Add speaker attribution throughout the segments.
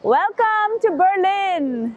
Speaker 1: Welcome to Berlin!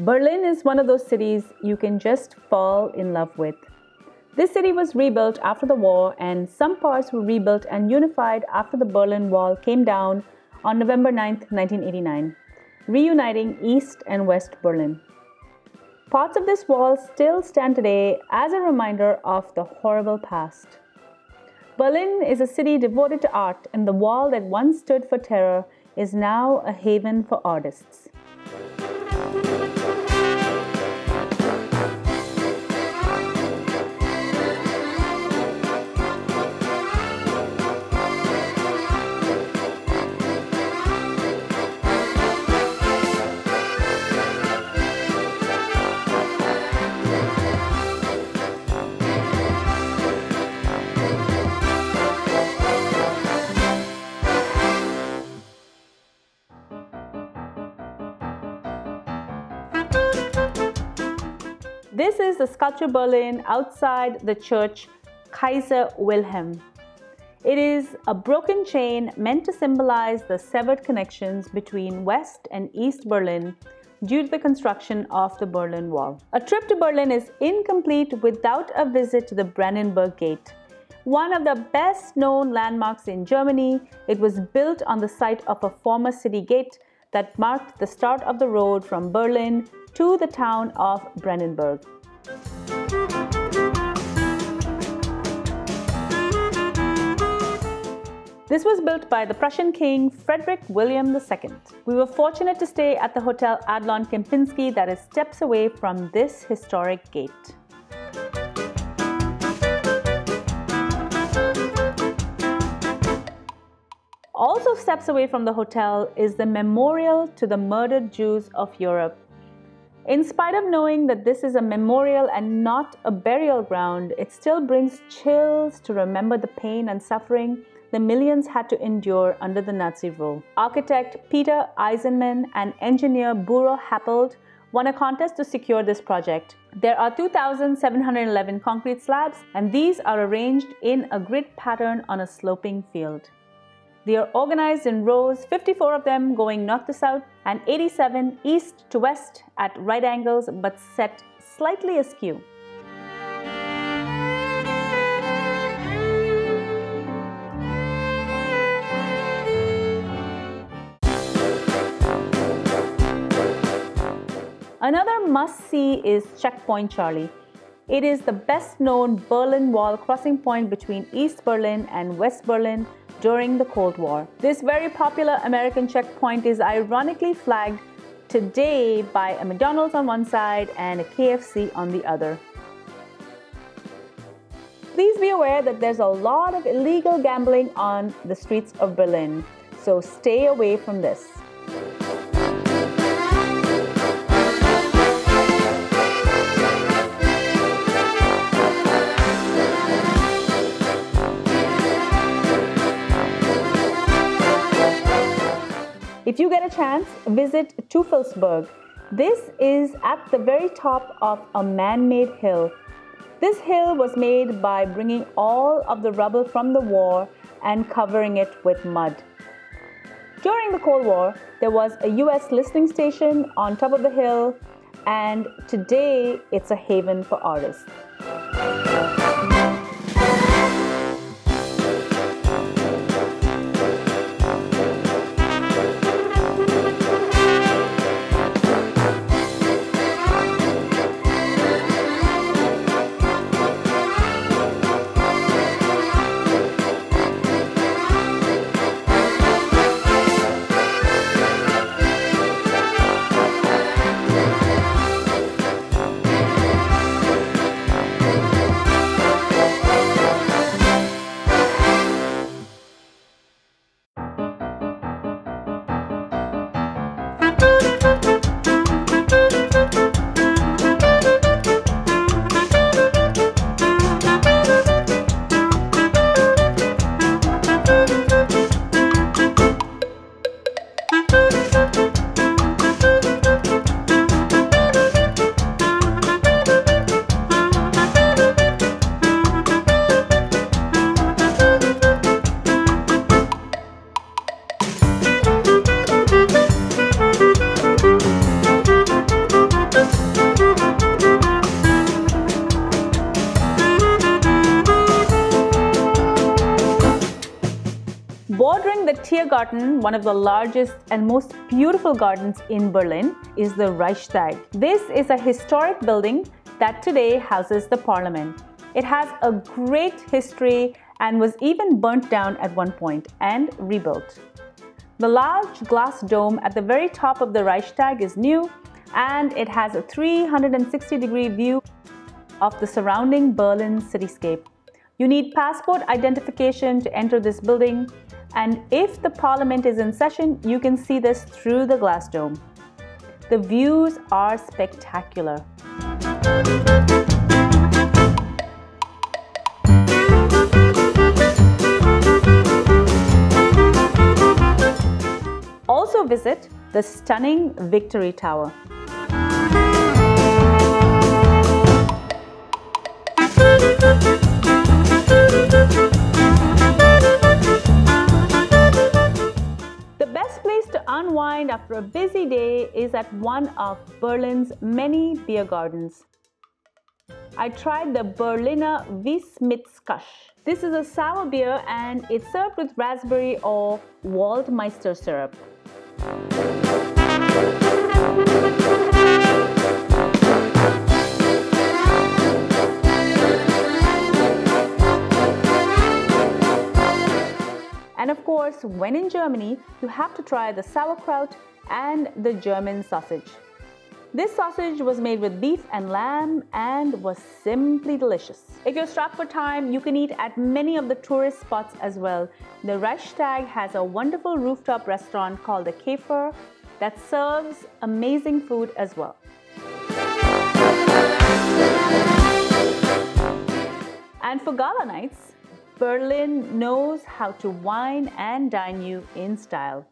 Speaker 1: Berlin is one of those cities you can just fall in love with. This city was rebuilt after the war, and some parts were rebuilt and unified after the Berlin Wall came down on November 9, 1989, reuniting East and West Berlin. Parts of this wall still stand today as a reminder of the horrible past. Berlin is a city devoted to art, and the wall that once stood for terror is now a haven for artists. This is the Sculpture Berlin outside the church Kaiser Wilhelm. It is a broken chain meant to symbolize the severed connections between West and East Berlin due to the construction of the Berlin Wall. A trip to Berlin is incomplete without a visit to the Brandenburg Gate. One of the best known landmarks in Germany, it was built on the site of a former city gate that marked the start of the road from Berlin to the town of Brandenburg. This was built by the Prussian King Frederick William II. We were fortunate to stay at the Hotel Adlon Kempinski that is steps away from this historic gate. Also steps away from the hotel is the memorial to the murdered Jews of Europe. In spite of knowing that this is a memorial and not a burial ground, it still brings chills to remember the pain and suffering the millions had to endure under the Nazi rule. Architect Peter Eisenman and engineer Buro Happold won a contest to secure this project. There are 2,711 concrete slabs, and these are arranged in a grid pattern on a sloping field. They are organized in rows, 54 of them going north to south and 87 east to west at right angles but set slightly askew. Another must-see is Checkpoint Charlie. It is the best-known Berlin Wall crossing point between East Berlin and West Berlin during the Cold War. This very popular American checkpoint is ironically flagged today by a McDonald's on one side and a KFC on the other. Please be aware that there's a lot of illegal gambling on the streets of Berlin, so stay away from this. If you get a chance, visit Teufelsberg. This is at the very top of a man-made hill. This hill was made by bringing all of the rubble from the war and covering it with mud. During the Cold War, there was a US listening station on top of the hill, and today it's a haven for artists. Bordering the Tiergarten, one of the largest and most beautiful gardens in Berlin, is the Reichstag. This is a historic building that today houses the parliament. It has a great history and was even burnt down at one point and rebuilt. The large glass dome at the very top of the Reichstag is new, and it has a 360-degree view of the surrounding Berlin cityscape. You need passport identification to enter this building, and if the parliament is in session, you can see this through the glass dome. The views are spectacular. Also visit the stunning Victory Tower. Unwind after a busy day is at one of Berlin's many beer gardens. I tried the Berliner Wiesmitzkasch. This is a sour beer and it's served with raspberry or Waldmeister syrup. And of course, when in Germany, you have to try the sauerkraut and the German sausage. This sausage was made with beef and lamb and was simply delicious. If you're strapped for time, you can eat at many of the tourist spots as well. The Reichstag has a wonderful rooftop restaurant called the Kaeffer that serves amazing food as well. And for gala nights, Berlin knows how to wine and dine you in style.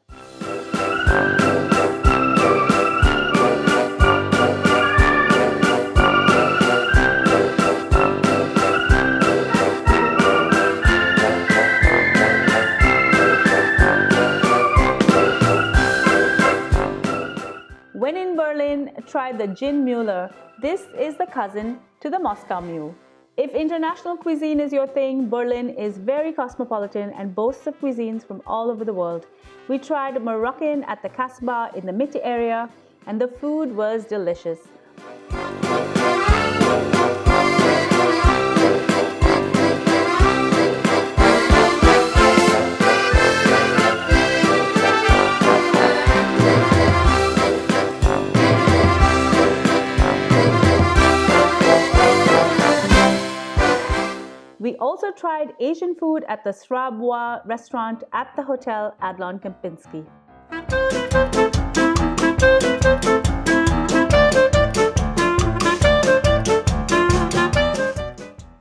Speaker 1: When in Berlin, try the Gin Mueller. This is the cousin to the Moscow Mule. If international cuisine is your thing, Berlin is very cosmopolitan and boasts of cuisines from all over the world. We tried Moroccan at the Kasbah in the Mitte area, and the food was delicious. tried Asian food at the Srabwa restaurant at the Hotel Adlon Kempinski.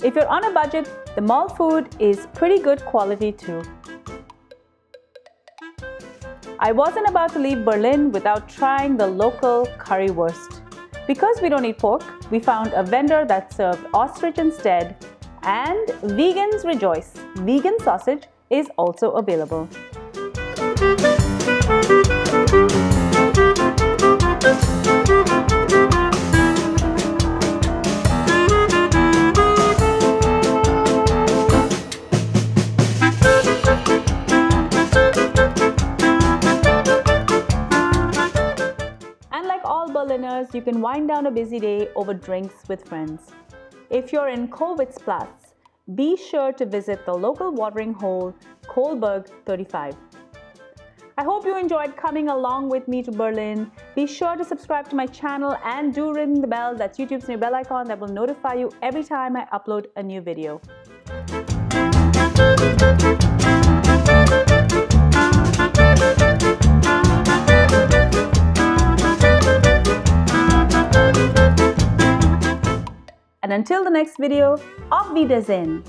Speaker 1: If you're on a budget, the mall food is pretty good quality too. I wasn't about to leave Berlin without trying the local Currywurst. Because we don't eat pork, we found a vendor that served ostrich instead, and vegans rejoice. Vegan sausage is also available. Berliners, you can wind down a busy day over drinks with friends. If you're in Teufelsberg, be sure to visit the local watering hole, Kohlberg 35. I hope you enjoyed coming along with me to Berlin. Be sure to subscribe to my channel and do ring the bell. That's YouTube's new bell icon that will notify you every time I upload a new video. And until the next video, auf Wiedersehen!